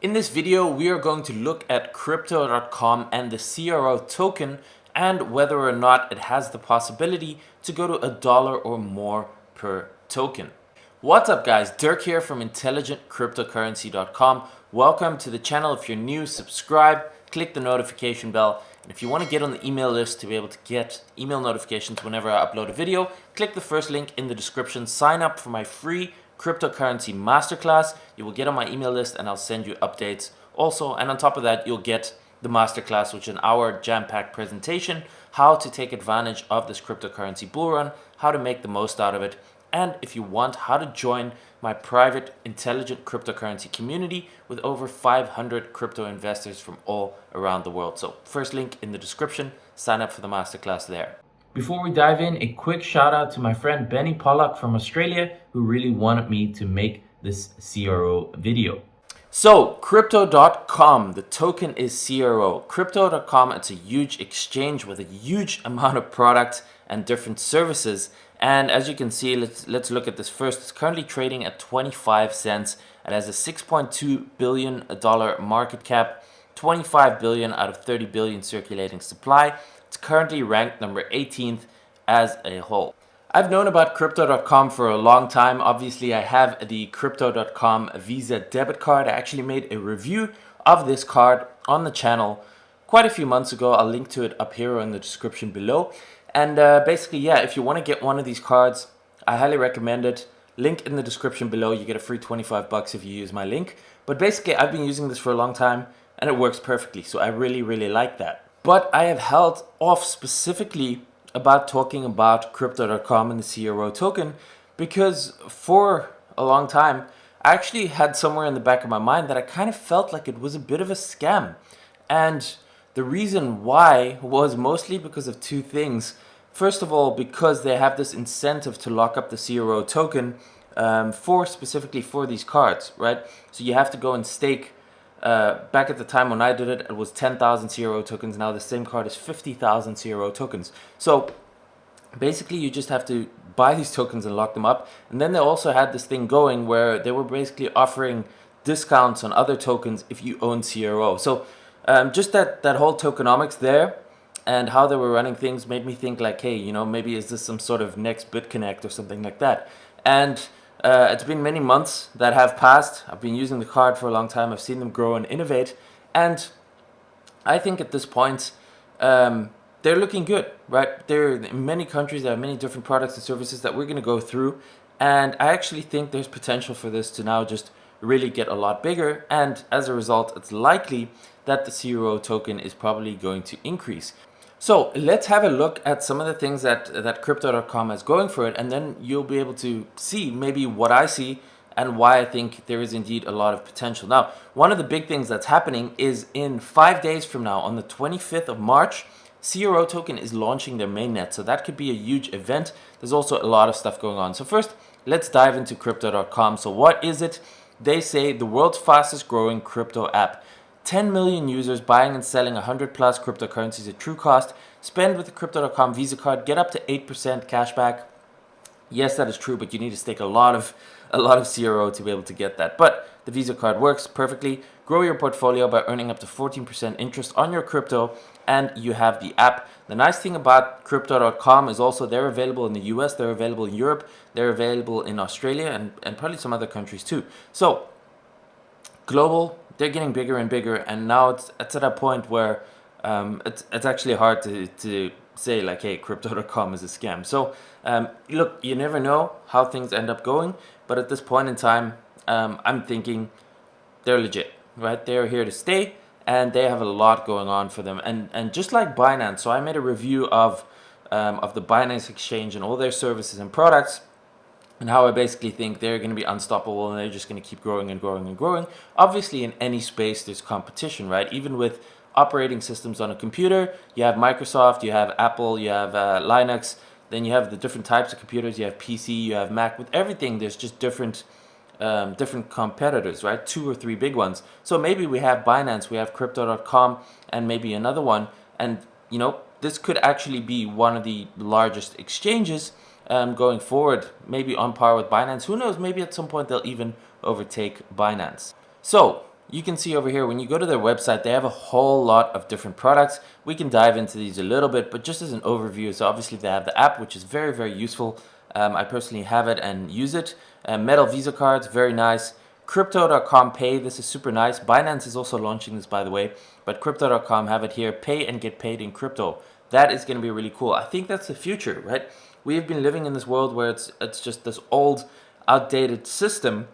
In this video, we are going to look at crypto.com and the CRO token and whether or not it has the possibility to go to $1 or more per token. What's up guys, Dirk here from intelligentcryptocurrency.com. Welcome to the channel. If you're new, subscribe, click the notification bell. And if you want to get on the email list to be able to get email notifications whenever I upload a video, click the first link in the description. Sign up for my free cryptocurrency masterclass. You will get on my email list and I'll send you updates also. And on top of that, you'll get the masterclass, which is an hour jam-packed presentation, how to take advantage of this cryptocurrency bull run, how to make the most out of it. And if you want, how to join my private intelligent cryptocurrency community with over 500 crypto investors from all around the world. So first link in the description, sign up for the masterclass there. Before we dive in, a quick shout out to my friend Benny Pollack from Australia, who really wanted me to make this CRO video. So crypto.com, the token is CRO. Crypto.com, it's a huge exchange with a huge amount of products and different services. And as you can see, let's look at this first. It's currently trading at 25 cents. It has a $6.2 billion market cap, 25 billion out of 30 billion circulating supply. It's currently ranked number 18th as a whole. I've known about crypto.com for a long time. Obviously, I have the crypto.com Visa debit card. I actually made a review of this card on the channel quite a few months ago. I'll link to it up here in the description below. And basically, yeah, if you want to get one of these cards, I highly recommend it. Link in the description below. You get a free 25 bucks if you use my link. But basically, I've been using this for a long time and it works perfectly. So I really, really like that. But I have held off specifically about talking about crypto.com and the CRO token because for a long time, I actually had somewhere in the back of my mind that I kind of felt like it was a bit of a scam. And the reason why was mostly because of two things. First of all, because they have this incentive to lock up the CRO token specifically for these cards, right? So you have to go and stake. Back at the time when I did it, it was 10,000 CRO tokens. Now the same card is 50,000 CRO tokens. So basically you just have to buy these tokens and lock them up. And then they also had this thing going where they were basically offering discounts on other tokens if you own CRO. So just that whole tokenomics there and how they were running things made me think like, hey, you know, maybe is this some sort of next BitConnect or something like that. And it's been many months that have passed. I've been using the card for a long time. I've seen them grow and innovate. And I think at this point, they're looking good, right? There are many countries that have many different products and services that we're going to go through. And I actually think there's potential for this to now just really get a lot bigger. And as a result, it's likely that the CRO token is probably going to increase. So let's have a look at some of the things that crypto.com is going for it, and then you'll be able to see maybe what I see and why I think there is indeed a lot of potential. Now, one of the big things that's happening is in 5 days from now, on the 25th of March, CRO token is launching their mainnet. So that could be a huge event. There's also a lot of stuff going on. So first, let's dive into crypto.com. So what is it? They say the world's fastest growing crypto app. 10 million users buying and selling 100 plus cryptocurrencies at true cost. Spend with the crypto.com Visa card, get up to 8% cashback. Yes, that is true, but you need to stake a lot of CRO to be able to get that. But the Visa card works perfectly. Grow your portfolio by earning up to 14% interest on your crypto, and you have the app. The nice thing about crypto.com is also they're available in the US, they're available in Europe, they're available in Australia, and probably some other countries too. So global, they're getting bigger and bigger, and now it's at a point where it's actually hard to say like, hey, crypto.com is a scam. So look, you never know how things end up going, but at this point in time, I'm thinking they're legit, right? They're here to stay, and they have a lot going on for them. And just like Binance, so I made a review of the Binance exchange and all their services and products, and how I basically think they're going to be unstoppable and they're just going to keep growing and growing and growing. Obviously, in any space, there's competition, right? Even with operating systems on a computer, you have Microsoft, you have Apple, you have Linux, then you have the different types of computers, you have PC, you have Mac. With everything, there's just different competitors, right? 2 or 3 big ones. So maybe we have Binance, we have crypto.com, and maybe another one. And, you know, this could actually be one of the largest exchanges going forward, maybe on par with Binance. Who knows, maybe at some point they'll even overtake Binance. So you can see over here, when you go to their website, they have a whole lot of different products. We can dive into these a little bit, but just as an overview, so obviously they have the app, which is very, very useful. I personally have it and use it. Metal Visa cards, very nice. Crypto.com Pay, this is super nice. Binance is also launching this, by the way, but Crypto.com have it here, pay and get paid in crypto. That is going to be really cool. I think that's the future, right? We've been living in this world where it's just this old, outdated system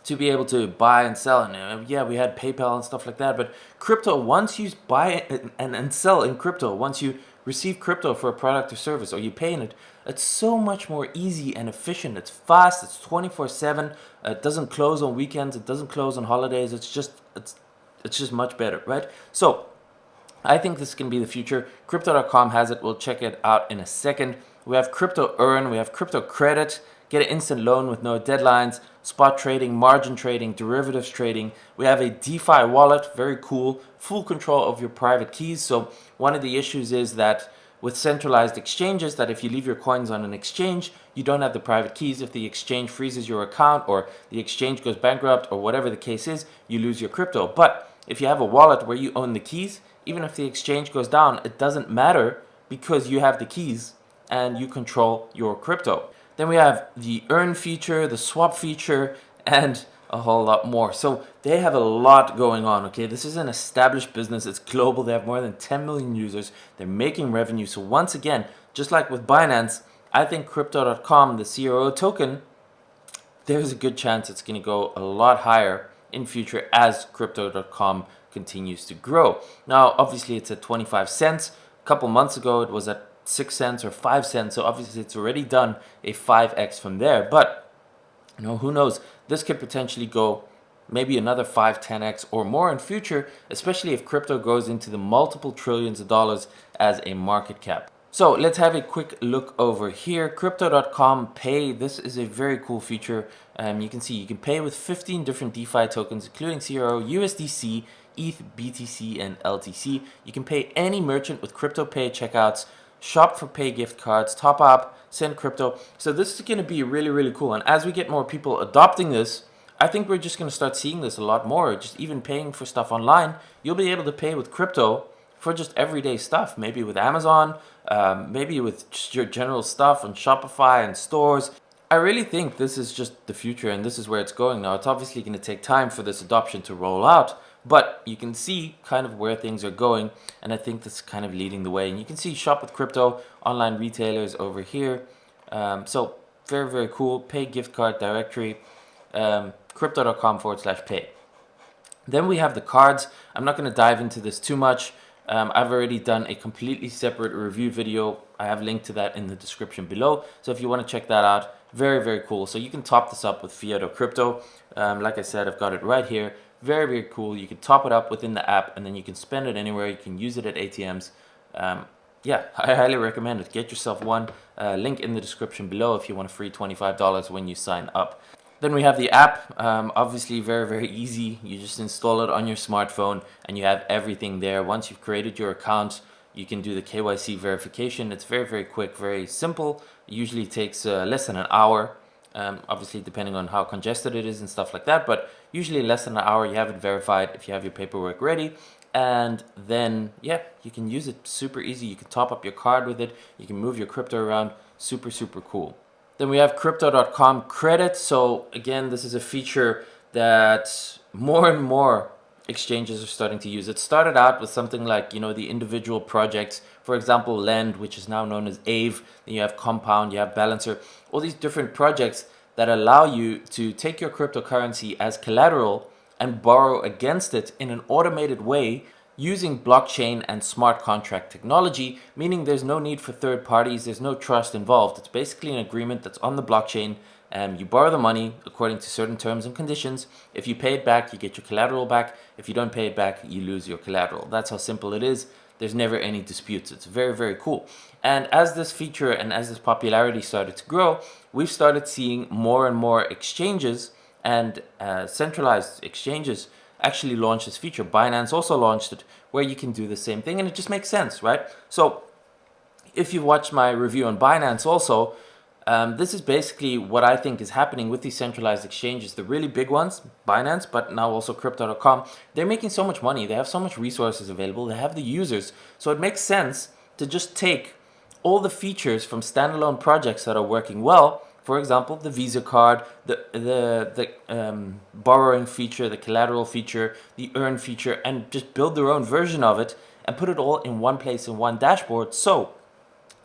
to be able to buy and sell. And yeah, we had PayPal and stuff like that, but crypto, once you buy and sell in crypto, once you receive crypto for a product or service, or you pay in it, it's so much more easy and efficient. It's fast, it's 24/7, it doesn't close on weekends, it doesn't close on holidays. It's just much better, right? So I think this can be the future. Crypto.com has it. We'll check it out in a second. We have Crypto Earn, we have Crypto Credit, get an instant loan with no deadlines, spot trading, margin trading, derivatives trading. We have a DeFi wallet, very cool, full control of your private keys. So one of the issues is that with centralized exchanges, that if you leave your coins on an exchange, you don't have the private keys. If the exchange freezes your account or the exchange goes bankrupt or whatever the case is, you lose your crypto. But if you have a wallet where you own the keys, even if the exchange goes down, it doesn't matter because you have the keys and you control your crypto. Then we have the earn feature, the swap feature, and a whole lot more. So they have a lot going on, okay? This is an established business. It's global. They have more than 10 million users. They're making revenue. So once again, just like with Binance, I think Crypto.com, the CRO token, there's a good chance it's going to go a lot higher in future as Crypto.com continues to grow. Now, obviously, it's at 25 cents. A couple months ago, it was at 6 cents or 5 cents. So obviously, it's already done a 5x from there. But, who knows? This could potentially go maybe another 5, 10x or more in future, especially if crypto goes into the multiple trillions of dollars as a market cap. So let's have a quick look over here. Crypto.com Pay. This is a very cool feature. You can see you can pay with 15 different DeFi tokens, including CRO, USDC, ETH, BTC, and LTC. You can pay any merchant with crypto pay checkouts, shop for pay gift cards, top up, send crypto. So this is going to be really, really cool. And as we get more people adopting this, I think we're just going to start seeing this a lot more. Just even paying for stuff online, you'll be able to pay with crypto for just everyday stuff, maybe with Amazon, maybe with just your general stuff on Shopify and stores. I really think this is just the future and this is where it's going now. It's obviously going to take time for this adoption to roll out, but you can see kind of where things are going, and I think that's kind of leading the way. And you can see shop with crypto, online retailers over here. So very, very cool. Pay gift card directory, crypto.com/pay. Then we have the cards. I'm not going to dive into this too much. I've already done a completely separate review video. I have linked to that in the description below. So if you want to check that out, very, very cool. So you can top this up with fiat or crypto. Like I said, I've got it right here. Very, very cool. You can top it up within the app and then you can spend it anywhere. You can use it at ATMs. Yeah, I highly recommend it. Get yourself one. Link in the description below if you want a free $25 when you sign up. Then we have the app, obviously very, very easy. You just install it on your smartphone and you have everything there. Once you've created your account, you can do the KYC verification. It's very, very quick, very simple. It usually takes less than an hour, obviously depending on how congested it is and stuff like that, but usually less than an hour you have it verified if you have your paperwork ready. And then, yeah, you can use it super easy. You can top up your card with it. You can move your crypto around. Super, super cool. Then we have Crypto.com Credit. So again, this is a feature that more and more exchanges are starting to use. It started out with something like, the individual projects. For example, Lend, which is now known as Aave. Then you have Compound, you have Balancer. All these different projects that allow you to take your cryptocurrency as collateral and borrow against it in an automated way using blockchain and smart contract technology, meaning there's no need for third parties, there's no trust involved. It's basically an agreement that's on the blockchain, and you borrow the money according to certain terms and conditions. If you pay it back, you get your collateral back. If you don't pay it back, you lose your collateral. That's how simple it is. There's never any disputes. It's very, very cool. And as this feature and as this popularity started to grow, we've started seeing more and more exchanges and centralized exchanges actually launched this feature. Binance also launched it, where you can do the same thing, and it just makes sense, right? So if you watched my review on Binance also, This is basically what I think is happening with these centralized exchanges. The really big ones, Binance, but now also crypto.com, they're making so much money. They have so much resources available. They have the users. So it makes sense to just take all the features from standalone projects that are working well. For example, the Visa card, the borrowing feature, the collateral feature, the earn feature, and just build their own version of it and put it all in one place in one dashboard, so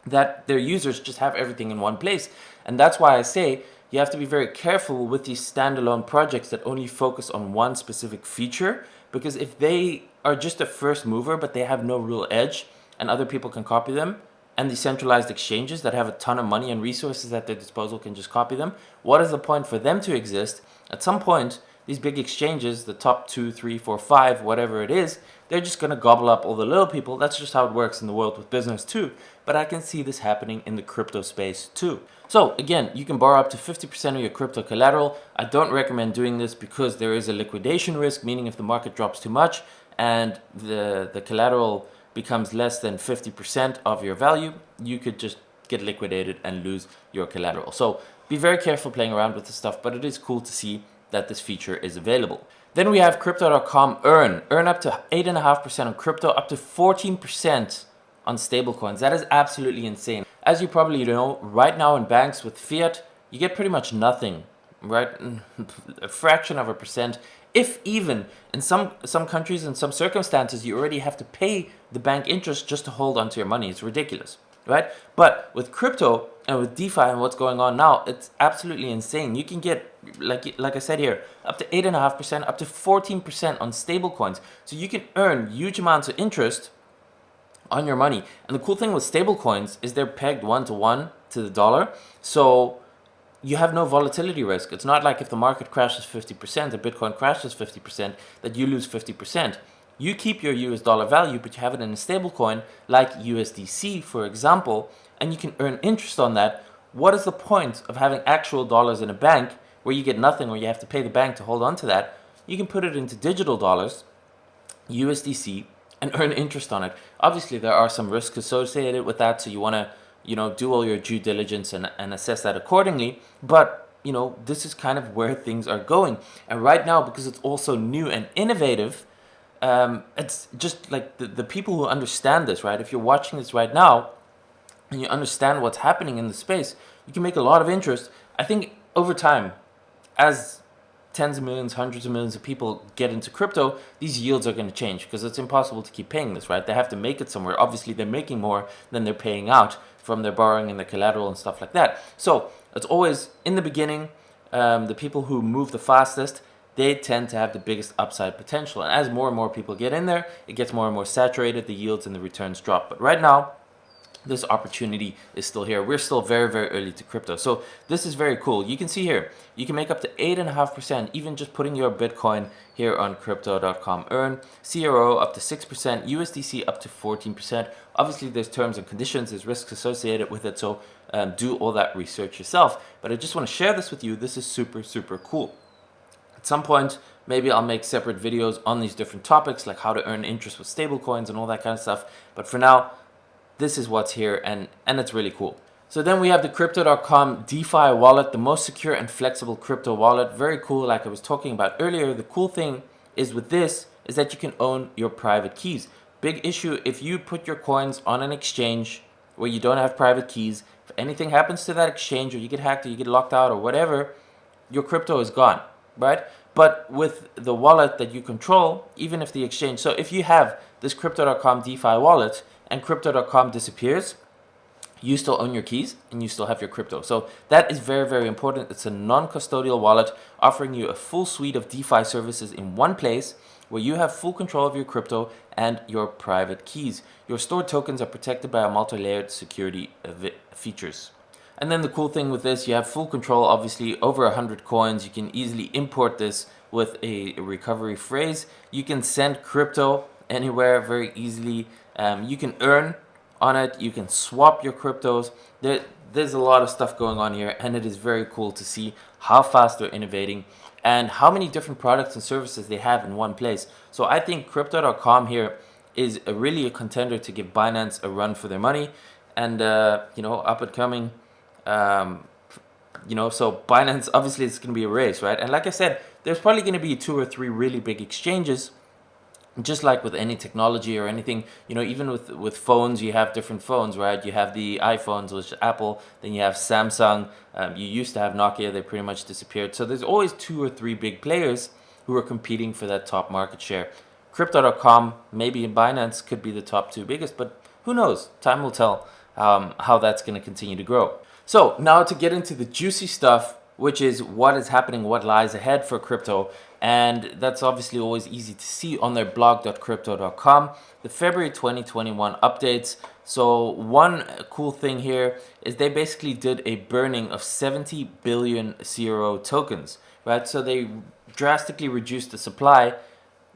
that their users just have everything in one place. And that's why I say you have to be very careful with these standalone projects that only focus on one specific feature, because if they are just a first mover but they have no real edge and other people can copy them, and the centralized exchanges that have a ton of money and resources at their disposal can just copy them, what is the point for them to exist? At some point, these big exchanges, the top 2, 3, 4, 5, whatever it is, they're just going to gobble up all the little people. That's just how it works in the world with business too. But I can see this happening in the crypto space too. So again, you can borrow up to 50% of your crypto collateral. I don't recommend doing this because there is a liquidation risk, meaning if the market drops too much and the collateral becomes less than 50% of your value, you could just get liquidated and lose your collateral. So be very careful playing around with this stuff, but it is cool to see that this feature is available. Then we have crypto.com earn up to 8.5% on crypto, up to 14% on stablecoins. That is absolutely insane. As you probably know, right now in banks with fiat, you get pretty much nothing, right? A fraction of a percent. If even in some countries, in some circumstances, you already have to pay the bank interest just to hold onto your money. It's ridiculous, right? But with crypto and with DeFi and what's going on now, it's absolutely insane. You can get, like I said here, up to 8.5%, up to 14% on stable coins. So you can earn huge amounts of interest on your money. And the cool thing with stable coins is they're pegged 1-to-1 to the dollar. So you have no volatility risk. It's not like if the market crashes 50%, or Bitcoin crashes 50%, that you lose 50%. You keep your US dollar value, but you have it in a stable coin like USDC, for example, and you can earn interest on that. What is the point of having actual dollars in a bank where you get nothing, or you have to pay the bank to hold on to that? You can put it into digital dollars, USDC, and earn interest on it. Obviously, there are some risks associated with that, so you want to do all your due diligence and assess that accordingly. But, this is kind of where things are going. And right now, because it's also new and innovative, it's just like the people who understand this, right? If you're watching this right now and you understand what's happening in the space, you can make a lot of interest. I think over time, as tens of millions, hundreds of millions of people get into crypto, these yields are going to change because it's impossible to keep paying this, right? They have to make it somewhere. Obviously, they're making more than they're paying out from their borrowing and their collateral and stuff like that. So it's always in the beginning, the people who move the fastest, they tend to have the biggest upside potential. And as more and more people get in there, it gets more and more saturated, the yields and the returns drop. But right now, this opportunity is still here. We're still very, very early to crypto. So this is very cool. You can see here, you can make up to 8.5%, even just putting your Bitcoin here on crypto.com earn. CRO up to 6%, USDC up to 14%. Obviously, there's terms and conditions, there's risks associated with it. So do all that research yourself. But I just want to share this with you. This is super, super cool. At some point, maybe I'll make separate videos on these different topics, like how to earn interest with stablecoins and all that kind of stuff. But for now, this is what's here, and it's really cool. So then we have the crypto.com DeFi wallet, the most secure and flexible crypto wallet. Very cool, like I was talking about earlier. The cool thing is with this is that you can own your private keys. Big issue, if you put your coins on an exchange where you don't have private keys, if anything happens to that exchange, or you get hacked or you get locked out or whatever, your crypto is gone, right? But with the wallet that you control, even if the exchange, so if you have this crypto.com DeFi wallet and crypto.com disappears, you still own your keys and you still have your crypto. So that is very, very important. It's a non-custodial wallet offering you a full suite of DeFi services in one place where you have full control of your crypto and your private keys. Your stored tokens are protected by a multi-layered security features. And then the cool thing with this, you have full control, obviously, over 100 coins. You can easily import this with a recovery phrase. You can send crypto anywhere very easily. You can earn on it. You can swap your cryptos. There's a lot of stuff going on here, and it is very cool to see how fast they're innovating and how many different products and services they have in one place. So I think crypto.com here is really a contender to give Binance a run for their money. And, up and coming So Binance, obviously it's going to be a race, right? And like I said, there's probably going to be 2 or 3 really big exchanges. Just like with any technology or anything, even with phones, you have different phones, right? You have the iPhones, which is Apple, then you have Samsung. You used to have Nokia, they pretty much disappeared. So there's always 2 or 3 big players who are competing for that top market share. Crypto.com, maybe Binance could be the top 2 biggest, but who knows? Time will tell how that's going to continue to grow. So now to get into the juicy stuff, which is what is happening, what lies ahead for crypto. And that's obviously always easy to see on their blog.crypto.com. The February 2021 updates. So one cool thing here is they basically did a burning of 70 billion CRO tokens, right? So they drastically reduced the supply,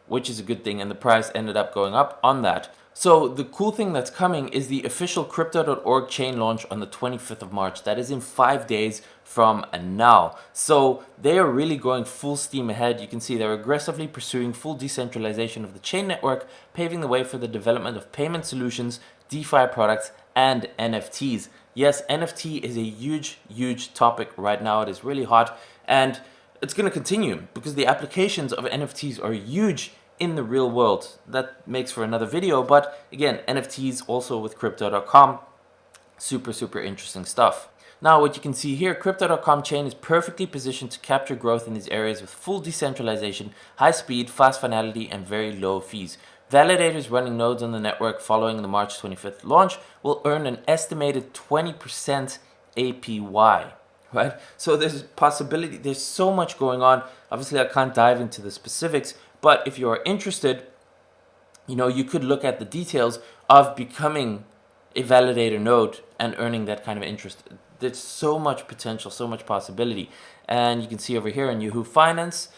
which is a good thing, and the price ended up going up on that. So the cool thing that's coming is the official crypto.org chain launch on the 25th of March. That is in 5 days from now. So they are really going full steam ahead. You can see they're aggressively pursuing full decentralization of the chain network, paving the way for the development of payment solutions, DeFi products, and NFTs. Yes, NFT is a huge, huge topic right now. It is really hot, and it's going to continue because the applications of NFTs are huge in the real world. That makes for another video, but again, NFTs also with crypto.com, super interesting stuff. Now what you can see here, crypto.com chain is perfectly positioned to capture growth in these areas with full decentralization, high speed, fast finality, and very low fees. Validators running nodes on the network following the March 25th launch will earn an estimated 20% APY. Right? So there's possibility, there's so much going on. Obviously I can't dive into the specifics, but if you are interested, you could look at the details of becoming a validator node and earning that kind of interest. There's so much potential, so much possibility. And you can see over here in Yahoo Finance,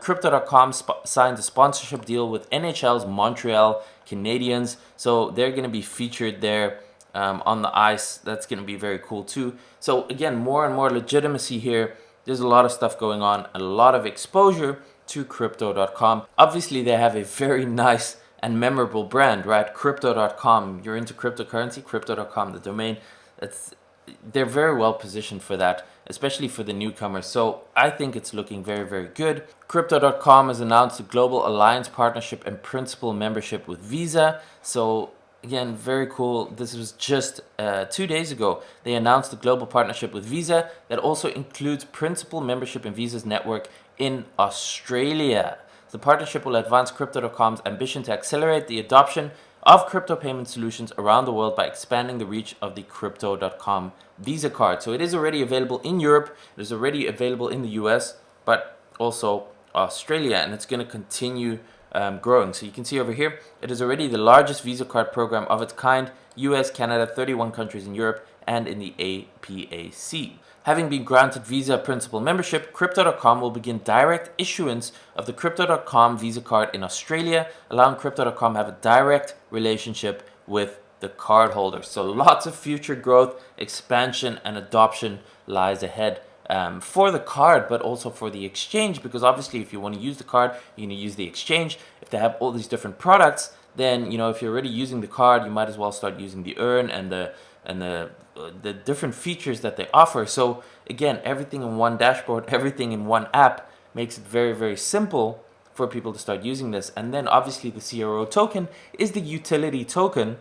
Crypto.com signed a sponsorship deal with NHL's Montreal Canadiens. So they're going to be featured there on the ice. That's going to be very cool too. So again, more and more legitimacy here. There's a lot of stuff going on, a lot of exposure to Crypto.com. Obviously, they have a very nice and memorable brand, right? Crypto.com. You're into cryptocurrency, Crypto.com, the domain. They're very well positioned for that, especially for the newcomers. So I think it's looking very good. Crypto.com has announced a global alliance partnership and principal membership with Visa. So again, very cool. This was just 2 days ago. They announced a global partnership with Visa that also includes principal membership in Visa's network in Australia. The partnership will advance Crypto.com's ambition to accelerate the adoption of crypto payment solutions around the world by expanding the reach of the Crypto.com Visa card. So it is already available in Europe, it is already available in the US, but also Australia, and it's going to continue growing. So you can see over here, it is already the largest Visa card program of its kind, US, Canada, 31 countries in Europe, and in the APAC. Having been granted Visa principal membership, Crypto.com will begin direct issuance of the Crypto.com Visa card in Australia, allowing Crypto.com to have a direct relationship with the cardholders. So lots of future growth, expansion, and adoption lies ahead for the card, but also for the exchange, because obviously if you want to use the card, you're going to use the exchange. If they have all these different products, then if you're already using the card, you might as well start using the earn and the different features that they offer. So again, everything in one dashboard, everything in one app makes it very simple for people to start using this. And then obviously the CRO token is the utility token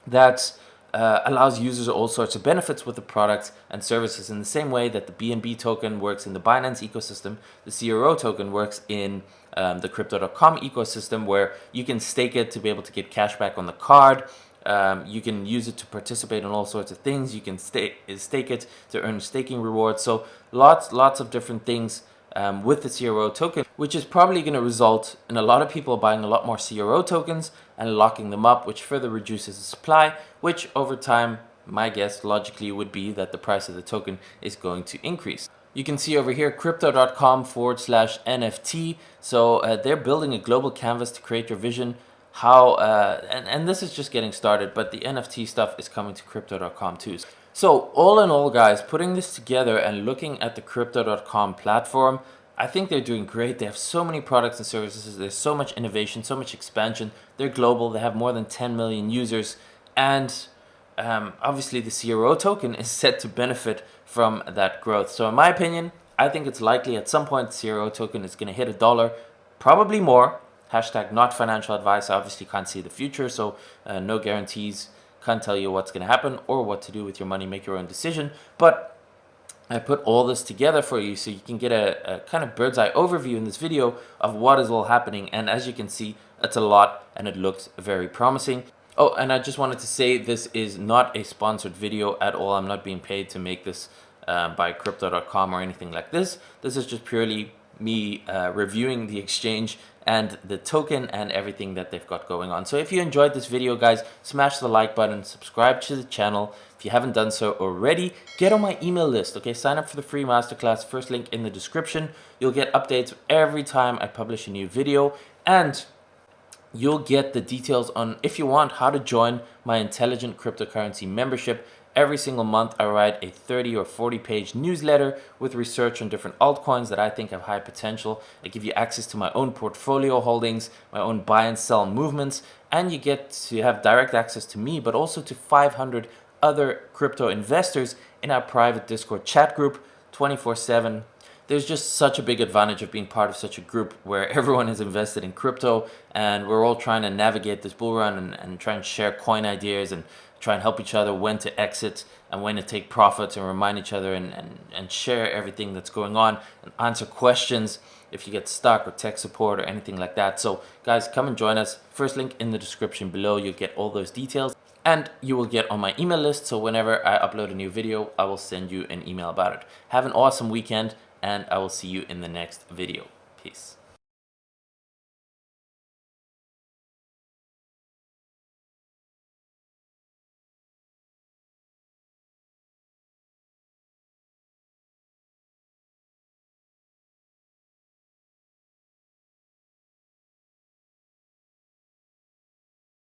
that allows users all sorts of benefits with the products and services. In the same way that the BNB token works in the Binance ecosystem, the CRO token works in the Crypto.com ecosystem, where you can stake it to be able to get cash back on the card. You can use it to participate in all sorts of things. You can stake it to earn staking rewards. So lots of different things with the CRO token, which is probably going to result in a lot of people buying a lot more CRO tokens and locking them up, which further reduces the supply, which over time, my guess logically would be that the price of the token is going to increase. You can see over here, crypto.com/NFT. So they're building a global canvas to create your vision. And this is just getting started, but the NFT stuff is coming to crypto.com too. So all in all, guys, putting this together and looking at the crypto.com platform, I think they're doing great. They have so many products and services. There's so much innovation, so much expansion. They're global. They have more than 10 million users. And obviously the CRO token is set to benefit from that growth. So in my opinion, I think it's likely at some point CRO token is going to hit $1, probably more. Hashtag not financial advice. I obviously can't see the future, so no guarantees. Can't tell you what's going to happen or what to do with your money. Make your own decision. But I put all this together for you so you can get a kind of bird's eye overview in this video of what is all happening. And as you can see, it's a lot and it looks very promising. Oh, and I just wanted to say this is not a sponsored video at all. I'm not being paid to make this by crypto.com or anything like this. This is just purely me reviewing the exchange and the token and everything that they've got going on. So if you enjoyed this video, guys, smash the like button, subscribe to the channel. If you haven't done so already, get on my email list, okay? Sign up for the free masterclass, first link in the description. You'll get updates every time I publish a new video, and you'll get the details on, if you want, how to join my intelligent cryptocurrency membership. Every single month, I write a 30 or 40 page newsletter with research on different altcoins that I think have high potential. I give you access to my own portfolio holdings, my own buy and sell movements, and you get to have direct access to me, but also to 500 other crypto investors in our private Discord chat group 24/7. There's just such a big advantage of being part of such a group where everyone is invested in crypto and we're all trying to navigate this bull run and try and share coin ideas and try and help each other when to exit and when to take profits and remind each other and share everything that's going on and answer questions if you get stuck or tech support or anything like that. So guys, come and join us. First link in the description below. You'll get all those details and you will get on my email list. So whenever I upload a new video, I will send you an email about it. Have an awesome weekend and I will see you in the next video. Peace.